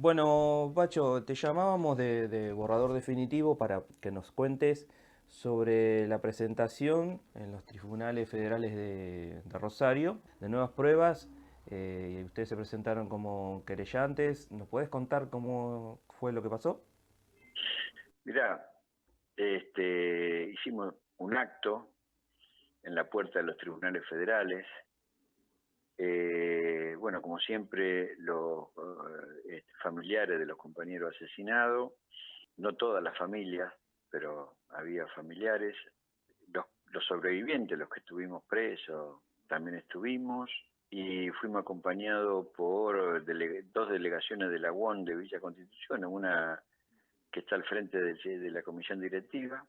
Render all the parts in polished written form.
Bueno, Pacho, te llamábamos de Borrador Definitivo para que nos cuentes sobre la presentación en los tribunales federales de Rosario de nuevas pruebas. Y ustedes se presentaron como querellantes. ¿Nos puedes contar cómo fue lo que pasó? Mirá, hicimos un acto en la puerta de los tribunales federales. Bueno, como siempre, los familiares de los compañeros asesinados, no todas las familias, pero había familiares. Los sobrevivientes, los que estuvimos presos, también estuvimos. Y fuimos acompañados por dos delegaciones de la UON de Villa Constitución, una que está al frente de la comisión directiva,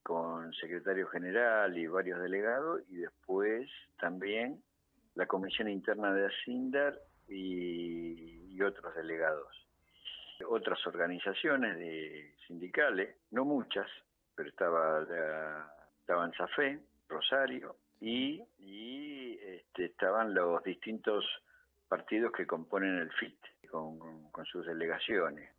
con secretario general y varios delegados, y después también la comisión interna de Asindar y otros delegados. Otras organizaciones sindicales, no muchas, pero estaban SAFE, Rosario, y estaban los distintos partidos que componen el FIT, con sus delegaciones.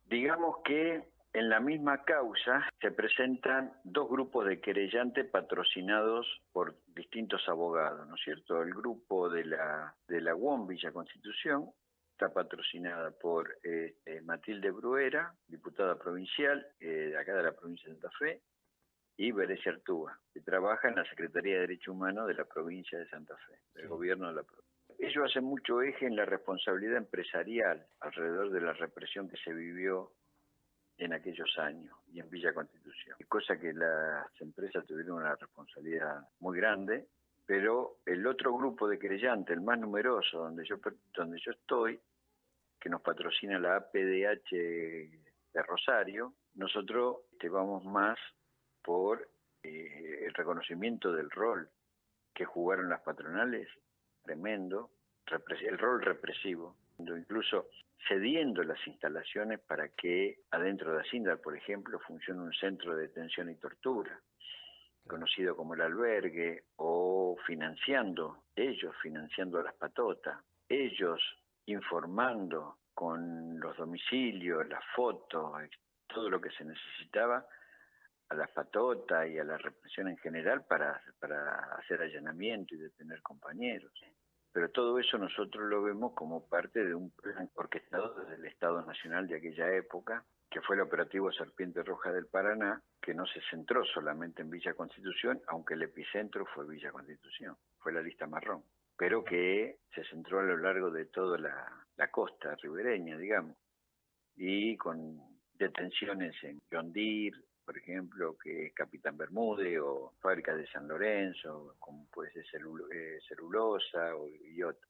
Digamos que en la misma causa se presentan dos grupos de querellantes patrocinados por distintos abogados, ¿no es cierto? El grupo de la UOM Villa Constitución está patrocinada por Matilde Bruera, diputada provincial de acá de la provincia de Santa Fe, y Berecia Artúa, que trabaja en la Secretaría de Derechos Humanos de la provincia de Santa Fe, del Sí. gobierno de la provincia. Ellos hacen mucho eje en la responsabilidad empresarial alrededor de la represión que se vivió en aquellos años y en Villa Constitución. Cosa que las empresas tuvieron una responsabilidad muy grande, pero el otro grupo de querellantes, el más numeroso, donde yo estoy, que nos patrocina la APDH de Rosario, nosotros vamos más por el reconocimiento del rol que jugaron las patronales, tremendo, el rol represivo, incluso cediendo las instalaciones para que adentro de Asindar, por ejemplo, funcione un centro de detención y tortura, Claro. conocido como el albergue, o ellos financiando a las patotas, ellos informando con los domicilios, las fotos, todo lo que se necesitaba a las patotas y a la represión en general para hacer allanamiento y detener compañeros. Pero todo eso nosotros lo vemos como parte de un plan orquestado desde el Estado Nacional de aquella época, que fue el operativo Serpiente Roja del Paraná, que no se centró solamente en Villa Constitución, aunque el epicentro fue Villa Constitución, fue la lista marrón, pero que se centró a lo largo de toda la costa ribereña, digamos, y con detenciones en John Deere, por ejemplo, que es Capitán Bermúdez, o fábricas de San Lorenzo, como puede ser celulosa,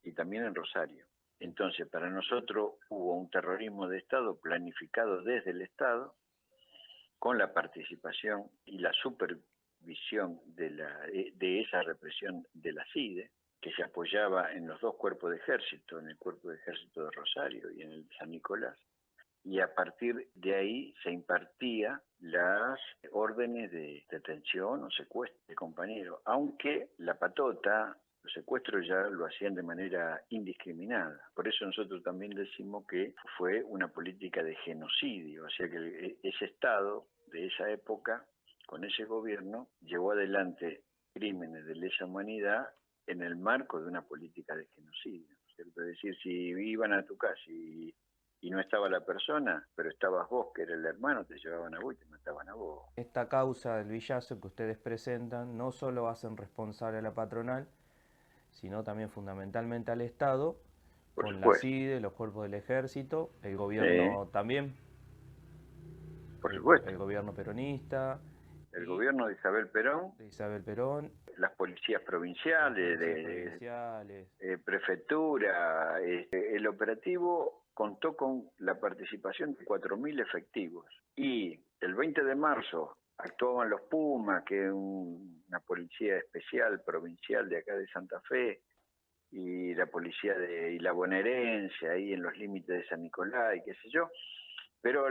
y también en Rosario. Entonces, para nosotros hubo un terrorismo de Estado planificado desde el Estado, con la participación y la supervisión de esa represión de la CIDE, que se apoyaba en los dos cuerpos de ejército, en el cuerpo de ejército de Rosario y en el de San Nicolás, y a partir de ahí se impartía las órdenes de detención o secuestro de compañeros, aunque la patota, los secuestros ya lo hacían de manera indiscriminada. Por eso nosotros también decimos que fue una política de genocidio, o sea que ese Estado de esa época, con ese gobierno, llevó adelante crímenes de lesa humanidad en el marco de una política de genocidio, ¿cierto? Es decir, si iban a tu casa y no estaba la persona, pero estabas vos, que era el hermano, te llevaban a vos y te mataban a vos. Esta causa del Villazo que ustedes presentan no solo hacen responsable a la patronal, sino también fundamentalmente al Estado, Por con la supuesto. CIDE, los cuerpos del ejército, el Sí, gobierno también, por supuesto. el gobierno peronista El y gobierno de Isabel Perón, de Isabel Perón, las policías las provinciales, policías provinciales. prefectura, el operativo contó con la participación de 4.000 efectivos. Y el 20 de marzo actuaban los Pumas, que es una policía especial provincial de acá de Santa Fe, y la policía y la bonaerense, ahí en los límites de San Nicolás y qué sé yo, pero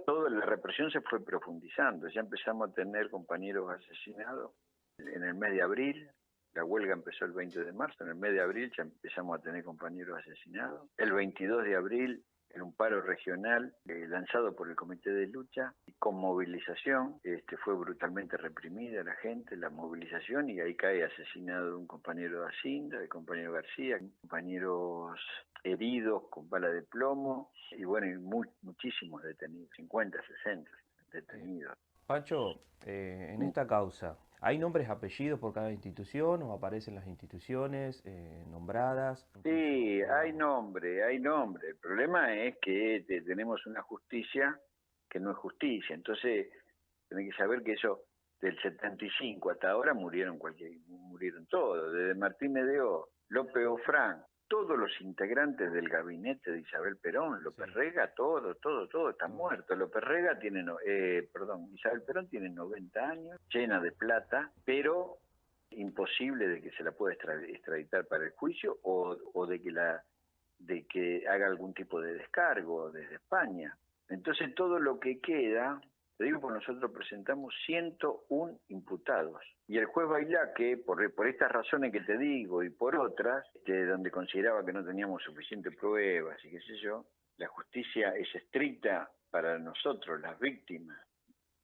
toda la represión se fue profundizando, ya empezamos a tener compañeros asesinados en el mes de abril, La huelga empezó el 20 de marzo, en el mes de abril ya empezamos a tener compañeros asesinados. El 22 de abril, en un paro regional lanzado por el Comité de Lucha, con movilización, fue brutalmente reprimida la gente, la movilización, y ahí cae asesinado un compañero de Acinda, el compañero García, compañeros heridos con bala de plomo, y bueno, y muchísimos detenidos, 50, 60 detenidos. Pancho, en esta causa, ¿hay nombres, apellidos por cada institución o aparecen las instituciones nombradas? Sí, hay nombre. El problema es que tenemos una justicia que no es justicia. Entonces, tenés que saber que eso, del 75 hasta ahora murieron todos. Desde Martín Medeó, López Ofrán, todos los integrantes del gabinete de Isabel Perón, López Rega, todo está muerto. López Rega tiene, Isabel Perón tiene 90 años, llena de plata, pero imposible de que se la pueda extraditar para el juicio o de que haga algún tipo de descargo desde España. Entonces todo lo que queda, te digo, porque nosotros presentamos 101 imputados. Y el juez Bailaque, por estas razones que te digo y por otras, donde consideraba que no teníamos suficientes pruebas y qué sé yo, la justicia es estricta para nosotros, las víctimas,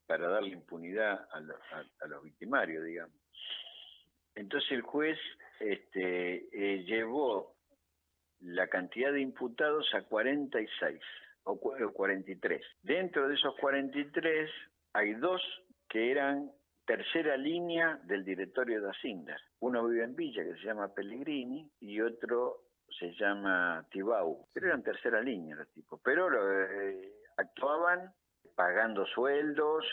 para darle impunidad a los victimarios, digamos. Entonces el juez llevó la cantidad de imputados a 46 o 43. Dentro de esos 43 hay 2 que eran tercera línea del directorio de Asindar. Uno vive en Villa, que se llama Pellegrini, y otro se llama Tibau. Pero eran tercera línea los tipos. Pero actuaban pagando sueldos,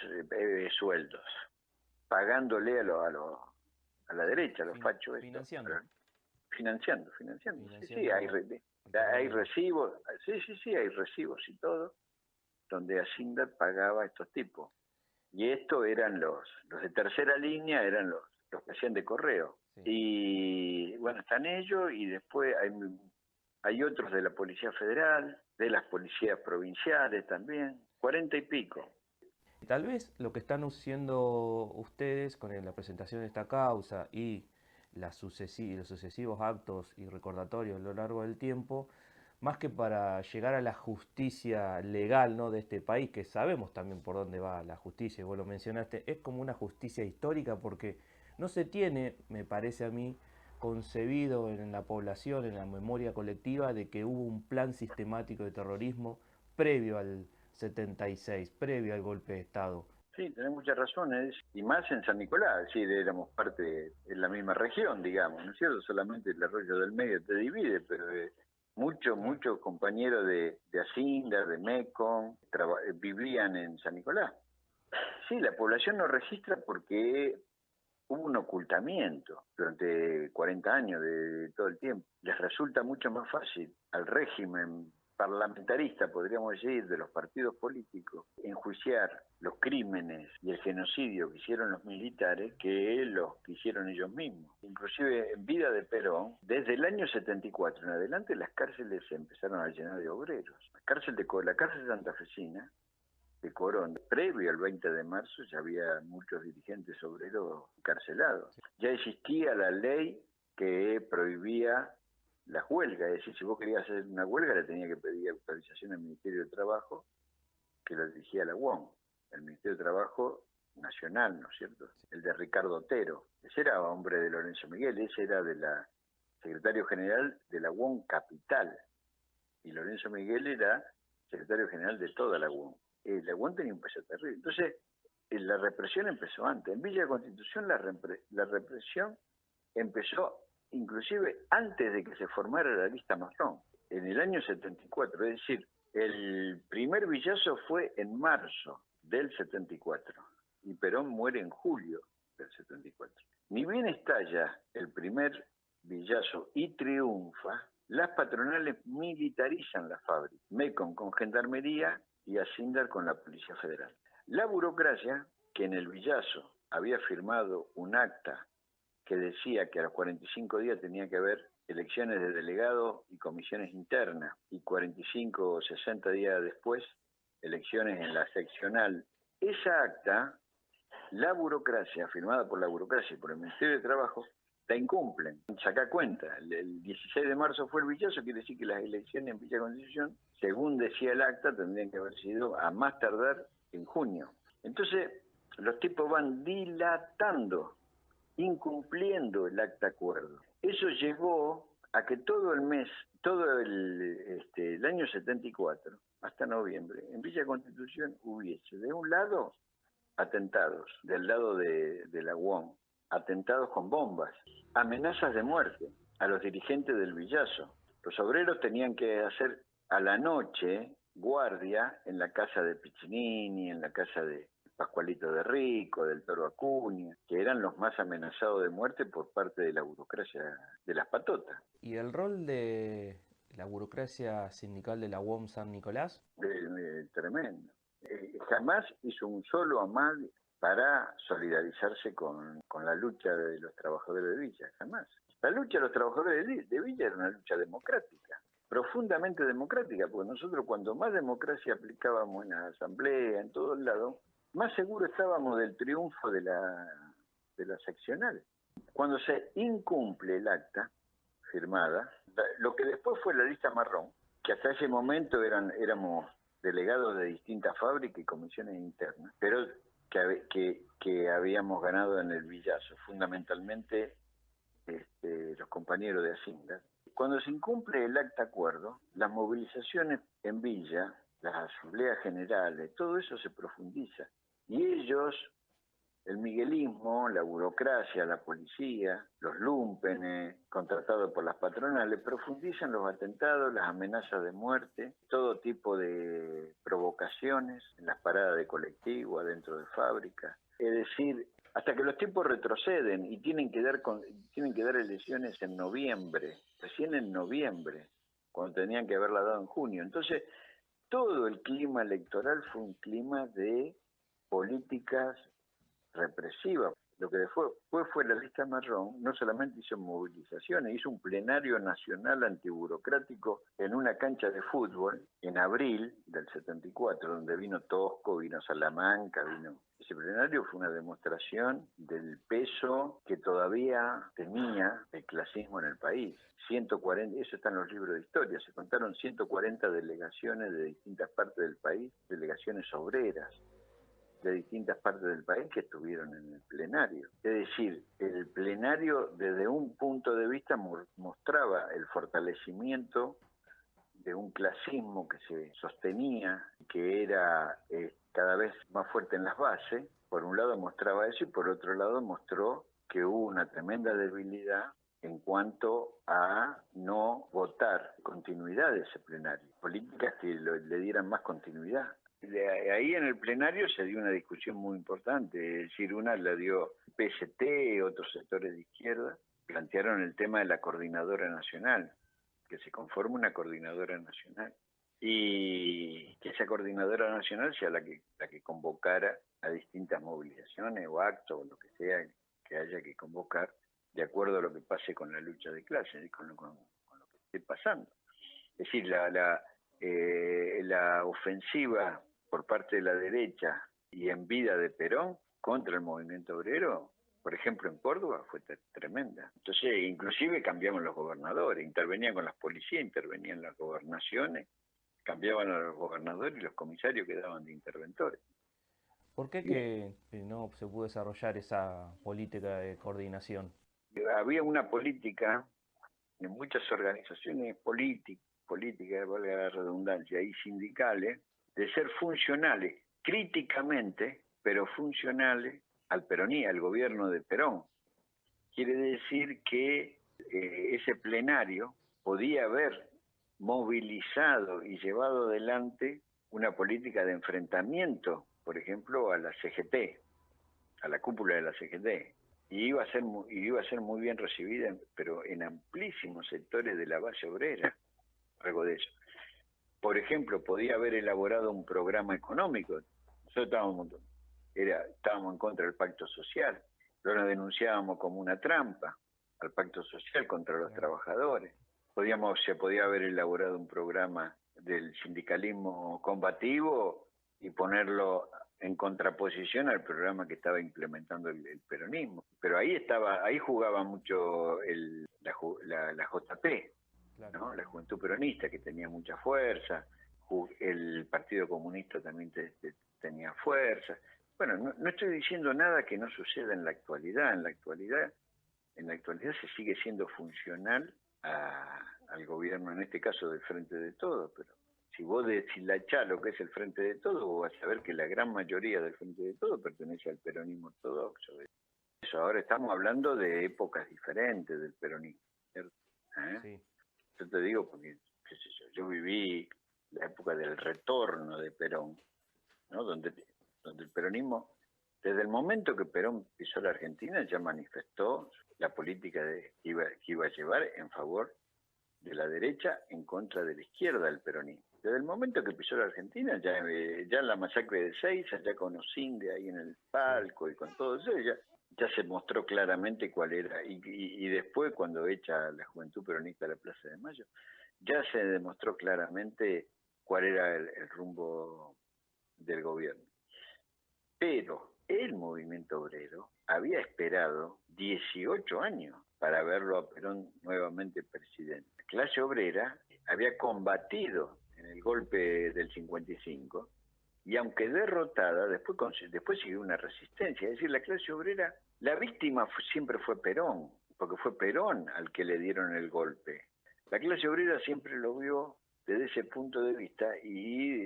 pagándole a la derecha, a los fachos. Financiando. Sí, hay recibos, hay recibos y todo, donde Asindar pagaba a estos tipos. Y estos eran los de tercera línea, eran los que hacían de correo. Sí. Y bueno, están ellos, y después hay otros de la Policía Federal, de las policías provinciales también, 40 y pico. Tal vez lo que están haciendo ustedes con la presentación de esta causa y los sucesivos actos y recordatorios a lo largo del tiempo, más que para llegar a la justicia legal, ¿no?, de este país, que sabemos también por dónde va la justicia, vos lo mencionaste, es como una justicia histórica porque no se tiene, me parece a mí, concebido en la población, en la memoria colectiva, de que hubo un plan sistemático de terrorismo previo al 76, previo al golpe de Estado. Sí, tenés muchas razones, y más en San Nicolás, sí, éramos parte de la misma región, digamos, ¿no es cierto? Solamente el Arroyo del Medio te divide, pero muchos compañeros de Asindar, de Mekong, vivían en San Nicolás. Sí, la población no registra porque hubo un ocultamiento durante 40 años de todo el tiempo. Les resulta mucho más fácil al régimen parlamentarista, podríamos decir, de los partidos políticos, enjuiciar los crímenes y el genocidio que hicieron los militares que los que hicieron ellos mismos. Inclusive en vida de Perón, desde el año 74 en adelante, las cárceles se empezaron a llenar de obreros. La cárcel santafesina de Corón, previo al 20 de marzo, ya había muchos dirigentes obreros encarcelados. Ya existía la ley que prohibía las huelgas, es decir, si vos querías hacer una huelga le tenía que pedir autorización al Ministerio de Trabajo, que lo dirigía la UOM, el Ministerio de Trabajo Nacional, ¿no es cierto? El de Ricardo Otero, ese era hombre de Lorenzo Miguel, ese era secretario general de la UOM Capital, y Lorenzo Miguel era secretario general de toda la UOM. La UOM tenía un peso terrible. Entonces, la represión empezó antes. En Villa Constitución la represión empezó inclusive antes de que se formara la lista marrón, en el año 74, es decir, el primer villazo fue en marzo del 74 y Perón muere en julio del 74. Ni bien estalla el primer villazo y triunfa, las patronales militarizan la fábrica, Mekong con Gendarmería y Asindar con la Policía Federal. La burocracia, que en el villazo había firmado un acta que decía que a los 45 días tenía que haber elecciones de delegado y comisiones internas, y 45 o 60 días después, elecciones en la seccional. Esa acta, la burocracia, firmada por la burocracia y por el Ministerio de Trabajo, la incumplen. Saca cuenta, el 16 de marzo fue el Villazo, quiere decir que las elecciones en Villa Constitución, según decía el acta, tendrían que haber sido a más tardar en junio. Entonces, los tipos van dilatando, incumpliendo el acta acuerdo. Eso llevó a que todo el mes, todo el año 74, hasta noviembre, en Villa Constitución hubiese, de un lado, atentados, del lado de la UOM, atentados con bombas, amenazas de muerte a los dirigentes del Villazo. Los obreros tenían que hacer a la noche guardia en la casa de Piccinini, en la casa de Pascualito de Rico, del Toro Acuña, que eran los más amenazados de muerte por parte de la burocracia de las patotas. ¿Y el rol de la burocracia sindical de la UOM San Nicolás? Tremendo. Jamás hizo un solo amague para solidarizarse con la lucha de los trabajadores de Villa, jamás. La lucha de los trabajadores de Villa era una lucha democrática, profundamente democrática, porque nosotros cuando más democracia aplicábamos en la asamblea, en todos lados, más seguro estábamos del triunfo de la seccional. Cuando se incumple el acta firmada, lo que después fue la lista marrón, que hasta ese momento éramos delegados de distintas fábricas y comisiones internas, pero que habíamos ganado en el Villazo, fundamentalmente los compañeros de Hacienda. Cuando se incumple el acta acuerdo, las movilizaciones en Villa, las asambleas generales, todo eso se profundiza. Y ellos, el miguelismo, la burocracia, la policía, los lumpenes, contratados por las patronales, profundizan los atentados, las amenazas de muerte, todo tipo de provocaciones en las paradas de colectivo, adentro de fábricas. Es decir, hasta que los tipos retroceden y tienen que dar elecciones en noviembre, recién en noviembre, cuando tenían que haberla dado en junio. Entonces, todo el clima electoral fue un clima de políticas represivas. Lo que después fue la lista marrón, no solamente hizo movilizaciones, hizo un plenario nacional antiburocrático en una cancha de fútbol en abril del 74, donde vino Tosco, vino Salamanca, Ese plenario fue una demostración del peso que todavía tenía el clasismo en el país. 140, eso está en los libros de historia, se contaron 140 delegaciones de distintas partes del país, delegaciones obreras de distintas partes del país que estuvieron en el plenario. Es decir, el plenario desde un punto de vista mostraba el fortalecimiento de un clasismo que se sostenía, que era cada vez más fuerte en las bases. Por un lado mostraba eso y por otro lado mostró que hubo una tremenda debilidad en cuanto a no votar continuidad de ese plenario, políticas que le dieran más continuidad. Ahí en el plenario se dio una discusión muy importante, es decir, una la dio PST, otros sectores de izquierda, plantearon el tema de la coordinadora nacional, que se conforme una coordinadora nacional y que esa coordinadora nacional sea la que convocara a distintas movilizaciones o actos o lo que sea que haya que convocar de acuerdo a lo que pase con la lucha de clases y con lo que esté pasando. Es decir, la ofensiva por parte de la derecha y en vida de Perón contra el movimiento obrero, por ejemplo en Córdoba, fue tremenda. Entonces, inclusive cambiaban los gobernadores, intervenían con las policías, intervenían las gobernaciones, cambiaban a los gobernadores y los comisarios quedaban de interventores. ¿Por qué que no se pudo desarrollar esa política de coordinación? Había una política en muchas organizaciones políticas, valga la redundancia, y sindicales, de ser funcionales, críticamente, pero funcionales al peronismo, al gobierno de Perón. Quiere decir que ese plenario podía haber movilizado y llevado adelante una política de enfrentamiento, por ejemplo, a la CGT, a la cúpula de la CGT, y iba a ser muy bien recibida, pero en amplísimos sectores de la base obrera, algo de eso. Por ejemplo, podía haber elaborado un programa económico. Nosotros estábamos en contra del pacto social, lo denunciábamos como una trampa al pacto social contra los trabajadores. Se podía haber elaborado un programa del sindicalismo combativo y ponerlo en contraposición al programa que estaba implementando el peronismo. Pero ahí jugaba mucho la JP, Claro. ¿no? La Juventud Peronista, que tenía mucha fuerza, el Partido Comunista también tenía fuerza. Bueno, no estoy diciendo nada que no suceda en la actualidad. En la actualidad se sigue siendo funcional al gobierno, en este caso del Frente de Todos, pero si vos deshilachás lo que es el Frente de Todos, vos vas a ver que la gran mayoría del Frente de Todos pertenece al peronismo ortodoxo. Eso, ahora estamos hablando de épocas diferentes del peronismo, ¿cierto? Sí. Yo te digo porque, qué sé yo viví la época del retorno de Perón, ¿no? Donde el peronismo, desde el momento que Perón pisó la Argentina, ya manifestó la política que iba a llevar en favor de la derecha en contra de la izquierda del peronismo. Desde el momento que pisó la Argentina, ya en la masacre de Seiza, ya con Osinde ahí en el palco y con todo eso, ya se mostró claramente cuál era. Y después, cuando echa la Juventud Peronista a la Plaza de Mayo, ya se demostró claramente cuál era el rumbo del gobierno. Pero el movimiento obrero había esperado 18 años para verlo a Perón nuevamente presidente. La clase obrera había combatido en el golpe del 55 y aunque derrotada, después siguió una resistencia. Es decir, la clase obrera, la víctima siempre fue Perón, porque fue Perón al que le dieron el golpe. La clase obrera siempre lo vio desde ese punto de vista y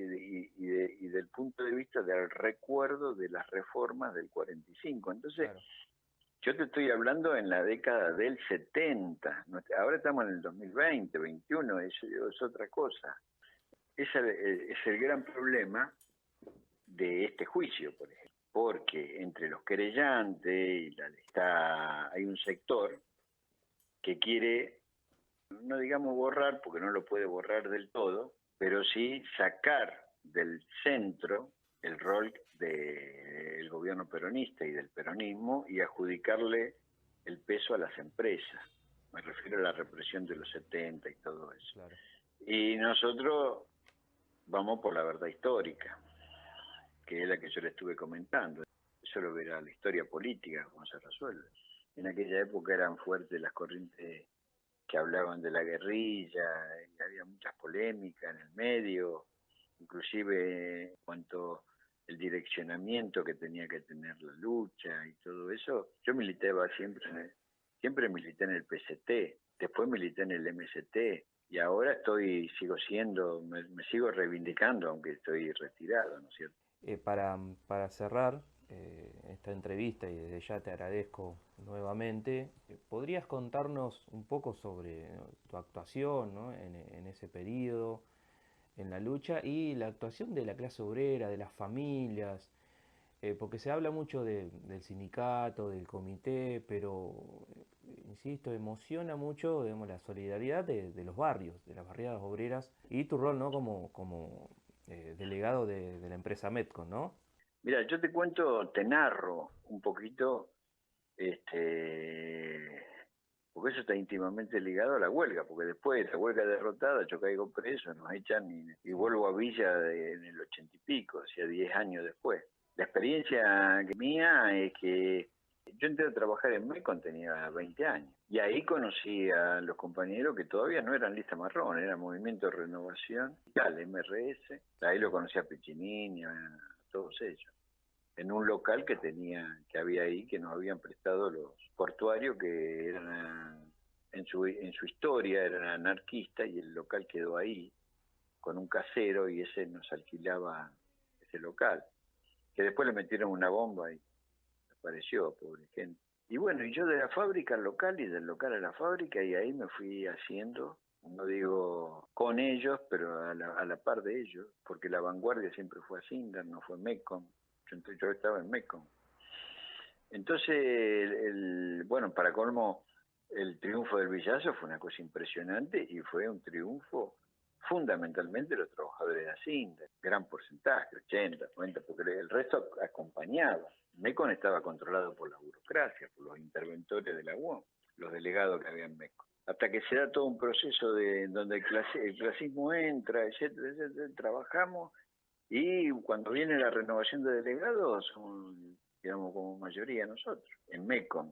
del punto de vista del recuerdo de las reformas del 45. Entonces, Claro. yo te estoy hablando en la década del 70. Ahora estamos en el 2020, 21, es otra cosa. Ese es el gran problema de este juicio, por ejemplo. Porque entre los querellantes hay un sector que quiere, no digamos borrar, porque no lo puede borrar del todo, pero sí sacar del centro el rol del gobierno peronista y del peronismo y adjudicarle el peso a las empresas. Me refiero a la represión de los 70 y todo eso. Claro. Y nosotros vamos por la verdad histórica, que es la que yo le estuve comentando. Eso lo verá la historia política, cómo se resuelve. En aquella época eran fuertes las corrientes que hablaban de la guerrilla, y había muchas polémicas en el medio, inclusive en cuanto el direccionamiento que tenía que tener la lucha y todo eso. Yo militaba siempre milité en el PCT, después milité en el MST, y ahora me sigo reivindicando, aunque estoy retirado, ¿no es cierto? Para cerrar esta entrevista, y desde ya te agradezco nuevamente, ¿podrías contarnos un poco sobre tu actuación, ¿no? en ese periodo, en la lucha, y la actuación de la clase obrera, de las familias? Porque se habla mucho del sindicato, del comité, pero, insisto, emociona mucho, digamos, la solidaridad de los barrios, de las barriadas obreras, y tu rol, ¿no? como delegado de la empresa Metcon, ¿no? Mira, yo te narro un poquito, porque eso está íntimamente ligado a la huelga, porque después de la huelga derrotada yo caigo preso, nos echan y Sí, vuelvo a Villa en el 80 y pico, hacía 10 años después. La experiencia mía es que yo entré a trabajar en Mecon, tenía 20 años, y ahí conocí a los compañeros que todavía no eran lista marrón, era Movimiento de Renovación, el MRS, ahí lo conocí a Piccinini, a todos ellos en un local que había ahí, que nos habían prestado los portuarios, que eran en su historia eran anarquistas, y el local quedó ahí con un casero, y ese nos alquilaba ese local, que después le metieron una bomba y desapareció, pobre gente. Y bueno, y yo de la fábrica al local y del local a la fábrica, y ahí me fui haciendo, no digo con ellos, pero a la par de ellos, porque la vanguardia siempre fue Asindar, no fue Mecon. Yo estaba en Mecon. Entonces, bueno, para colmo, el triunfo del Villazo fue una cosa impresionante, y fue un triunfo fundamentalmente de los trabajadores de Asindar, gran porcentaje, 80, 90, porque el resto acompañaba. Mecon estaba controlado por la burocracia, por los interventores de la UOM, los delegados que había en Mecon. Hasta que se da todo un proceso donde el clasismo entra, etcétera, etcétera. Trabajamos Y cuando viene la renovación de delegados, somos, digamos, como mayoría nosotros, en MECOM.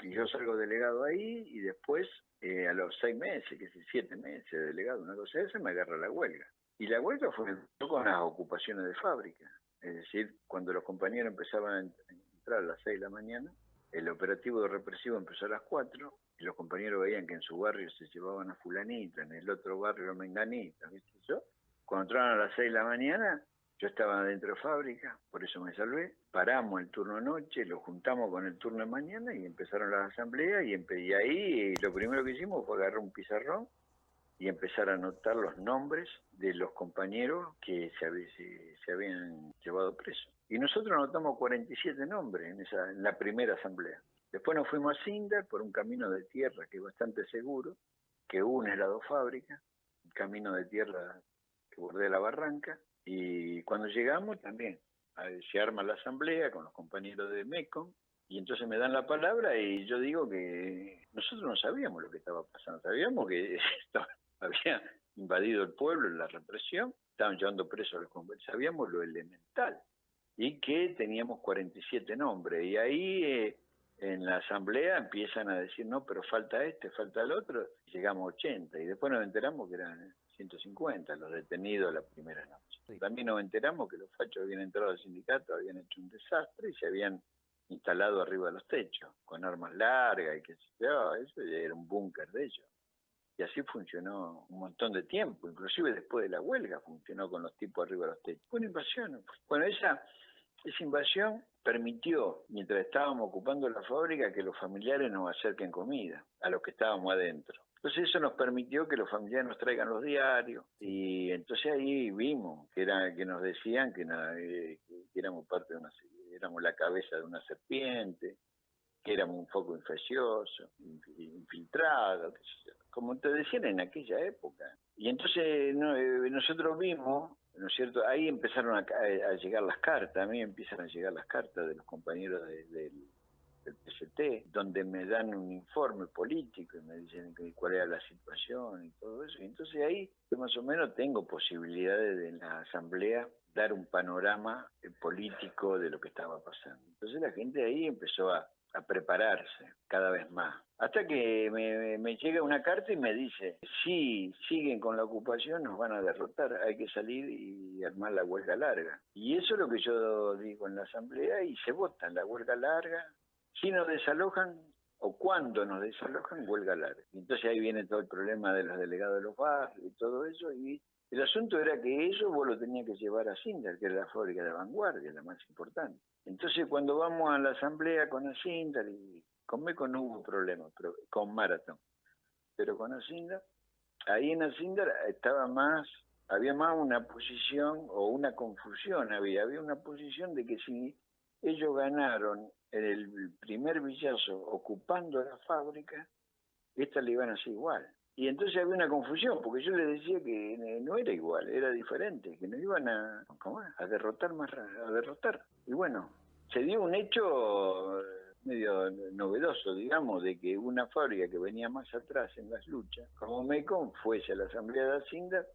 Y yo salgo delegado ahí y después, a los 6 meses, que es 7 meses de delegado, una cosa de esa, me agarra la huelga. Y la huelga fue con las ocupaciones de fábrica. Es decir, cuando los compañeros empezaban a entrar a las 6 de la mañana, el operativo represivo empezó a las 4 y los compañeros veían que en su barrio se llevaban a fulanita, en el otro barrio a menganita, ¿viste? Yo, cuando entraban a las 6 de la mañana, yo estaba dentro de fábrica, por eso me salvé. Paramos el turno noche, lo juntamos con el turno de mañana y empezaron las asambleas y ahí lo primero que hicimos fue agarrar un pizarrón y empezar a anotar los nombres de los compañeros que se habían llevado presos. Y nosotros anotamos 47 nombres en la primera asamblea. Después nos fuimos a Sindar por un camino de tierra que es bastante seguro, que une las dos fábricas, un camino de tierra que bordea la barranca, y cuando llegamos también se arma la asamblea con los compañeros de MECOM, y entonces me dan la palabra y yo digo que nosotros no sabíamos lo que estaba pasando, sabíamos que había invadido el pueblo en la represión, estaban llevando presos a los compañeros, sabíamos lo elemental, y que teníamos 47 nombres, y ahí en la asamblea empiezan a decir, no, pero falta este, falta el otro, y llegamos a 80, y después nos enteramos que eran 150 los detenidos la primera noche. Sí. También nos enteramos que los fachos habían entrado al sindicato, habían hecho un desastre y se habían instalado arriba de los techos, con armas largas y qué sé yo, eso era un búnker de ellos. Y así funcionó un montón de tiempo, inclusive después de la huelga funcionó con los tipos arriba de los techos. Fue una invasión. Bueno, esa invasión permitió, mientras estábamos ocupando la fábrica, que los familiares nos acerquen comida a los que estábamos adentro. Entonces eso nos permitió que los familiares nos traigan los diarios y entonces ahí vimos que nos decían que éramos parte de éramos la cabeza de una serpiente, que éramos un foco infeccioso, infiltrado, como te decían en aquella época. Y entonces nosotros vimos, ¿no es cierto? Ahí empezaron a llegar las cartas, a mí empiezan a llegar las cartas de los compañeros del PCT, donde me dan un informe político y me dicen cuál era la situación y todo eso. Y entonces ahí yo más o menos tengo posibilidades de en la asamblea dar un panorama político de lo que estaba pasando. Entonces la gente ahí empezó a prepararse cada vez más. Hasta que me llega una carta y me dice, si siguen con la ocupación nos van a derrotar, hay que salir y armar la huelga larga. Y eso es lo que yo digo en la asamblea y se vota la huelga larga. Si nos desalojan o cuando nos desalojan, huelga larga. Y entonces ahí viene todo el problema de los delegados de los barrios y todo eso. Y el asunto era que eso vos lo tenías que llevar a Sindar, que era la fábrica de vanguardia, la más importante. Entonces cuando vamos a la asamblea con Asindar, y con Meco no hubo problema, pero con Marathon, pero con Asindar, ahí en Asindar había más una posición o una confusión, había una posición de que si ellos ganaron en el primer villazo ocupando la fábrica, esta le iban a hacer igual. Y entonces había una confusión, porque yo les decía que no era igual, era diferente, que nos iban a derrotar a derrotar. Y bueno, se dio un hecho medio novedoso, digamos, de que una fábrica que venía más atrás en las luchas, como Mecon, fuese a la asamblea de Hacienda,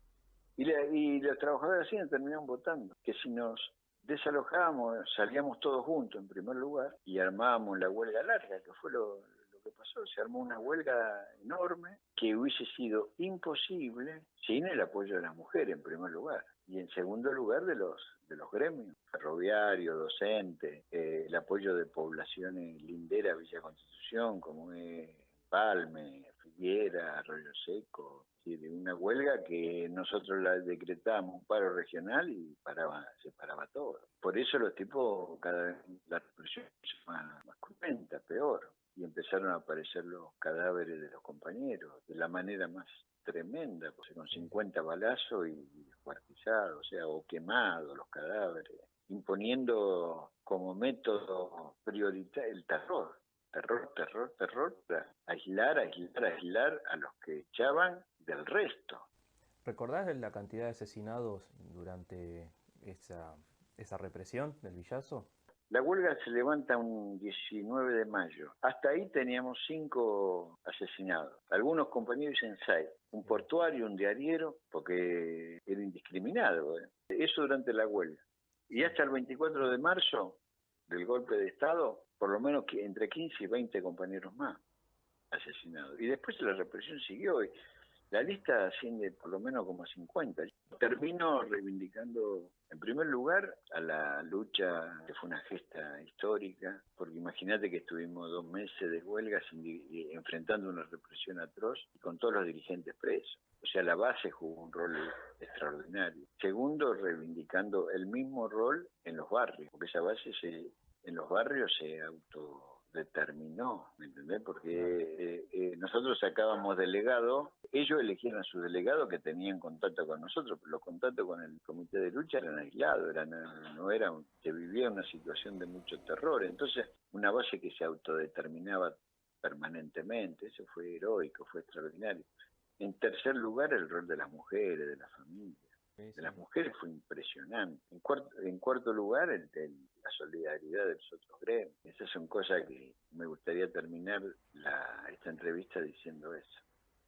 y los trabajadores de Hacienda terminaron votando, que si nos desalojábamos, salíamos todos juntos en primer lugar, y armábamos la huelga larga, que fue lo que pasó. Se armó una huelga enorme que hubiese sido imposible sin el apoyo de las mujeres en primer lugar y en segundo lugar de los gremios ferroviarios, docentes, el apoyo de poblaciones linderas, Villa Constitución, como es Palme, Figuera, Arroyo Seco, ¿sí? De una huelga que nosotros la decretamos un paro regional y se paraba todo. Por eso los tipos, cada vez la represión se más cruenta, peor. Y empezaron a aparecer los cadáveres de los compañeros de la manera más tremenda, pues, con 50 balazos y descuartizados, o sea, o quemados los cadáveres, imponiendo como método prioritario el terror, para aislar a los que echaban del resto. ¿Recordás la cantidad de asesinados durante esa represión del Villazo? La huelga se levanta un 19 de mayo. Hasta ahí teníamos 5 asesinados. Algunos compañeros dicen 6. Un portuario, un diariero, porque era indiscriminado. eliminado. Eso durante la huelga. Y hasta el 24 de marzo del golpe de Estado, por lo menos entre 15 y 20 compañeros más asesinados. Y después la represión siguió. Y la lista asciende por lo menos como a 50. Termino reivindicando, en primer lugar, a la lucha, que fue una gesta histórica, porque imagínate que estuvimos 2 meses de huelga enfrentando una represión atroz y con todos los dirigentes presos. O sea, la base jugó un rol extraordinario. Segundo, reivindicando el mismo rol en los barrios, porque esa base en los barrios se autodeterminó, ¿me entendés? Porque nosotros sacábamos delegados, ellos elegían a sus delegados que tenían contacto con nosotros, pero los contactos con el comité de lucha eran aislados, se vivía una situación de mucho terror. Entonces, una base que se autodeterminaba permanentemente, eso fue heroico, fue extraordinario. En tercer lugar, el rol de las mujeres, de la familia. De las mujeres fue impresionante. En cuarto lugar, la solidaridad de los otros gremios. Esas son cosas que me gustaría terminar esta entrevista diciendo eso.